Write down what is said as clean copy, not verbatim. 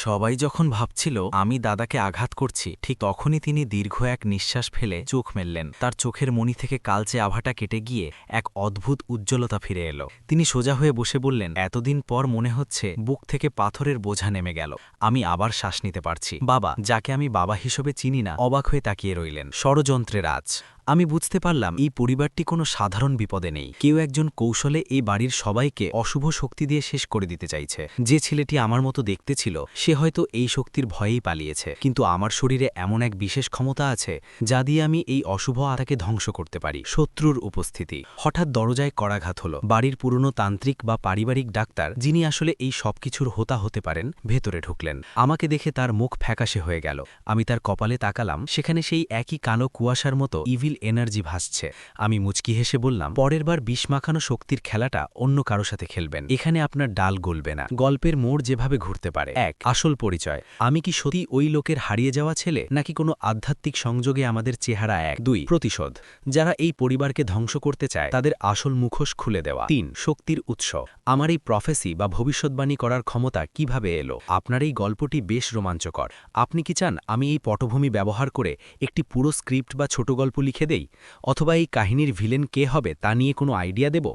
সবাই যখন ভাবছিল আমি দাদাকে আঘাত করছি, ঠিক তখনই তিনি দীর্ঘ এক নিঃশ্বাস ফেলে চোখ মেললেন। তার চোখের মণি থেকে কালচে আভাটা কেটে গিয়ে এক অদ্ভুত উজ্জ্বলতা ফিরে এলো। তিনি সোজা হয়ে বসে বললেন, এতদিন পর মনে হচ্ছে বুক থেকে পাথরের বোঝা নেমে গেল। আমি আবার শ্বাস নিতে পারছি। বাবা, যাকে আমি বাবা হিসেবে চিনি না, অবাক হয়ে তাকিয়ে রইলেন। ষড়যন্ত্রের আজ আমি বুঝতে পারলাম এই পরিবারটি কোনো সাধারণ বিপদে নেই। কেউ একজন কৌশলে এই বাড়ির সবাইকে অশুভ শক্তি দিয়ে শেষ করে দিতে চাইছে। যে ছেলেটি আমার মতো দেখতে ছিল, সে হয়তো এই শক্তির ভয়েই পালিয়েছে, কিন্তু আমার শরীরে এমন এক বিশেষ ক্ষমতা আছে যা দিয়ে আমি এই অশুভ আত্মাকে ধ্বংস করতে পারি। শত্রুর উপস্থিতি। হঠাৎ দরজায় করাঘাত হলো। বাড়ির পুরনো তান্ত্রিক বা পারিবারিক ডাক্তার, যিনি আসলে এই সবকিছুর হোতা হতে পারেন, ভেতরে ঢুকলেন। আমাকে দেখে তার মুখ ফ্যাকাশে হয়ে গেল। আমি তার কপালে তাকালাম, সেখানে সেই একই কালো কুয়াশার মতো ইভিল এনার্জি ভাসছে। আমি মুচকি হেসে বললাম, পরের বার বিষ মাখানো শক্তির খেলাটা অন্য কারো সাথে খেলবেন। এখানে আপনার ডাল গলবে না। গল্পের মোড় যেভাবে ঘুরতে পারে। এক, আসল পরিচয়। আমি কি সত্যি ওই লোকের হারিয়ে যাওয়া ছেলে, নাকি কোনো আধ্যাত্মিক সংযোগে আমাদের চেহারা এক? দুই, প্রতিশোধ। যারা এই পরিবারকে ধ্বংস করতে চায়, তাদের আসল মুখোশ খুলে দেওয়া। তিন, শক্তির উৎস। আমার এই প্রফেসি বা ভবিষ্যৎবাণী করার ক্ষমতা কিভাবে এলো? আপনার এই গল্পটি বেশ রোমাঞ্চকর। আপনি কি চান আমি এই পটভূমি ব্যবহার করে একটি পুরো স্ক্রিপ্ট বা ছোট গল্প লিখে দেই, অথবা এই কাহিনীর ভিলেন কে হবে তা নিয়ে কোনো আইডিয়া দেব?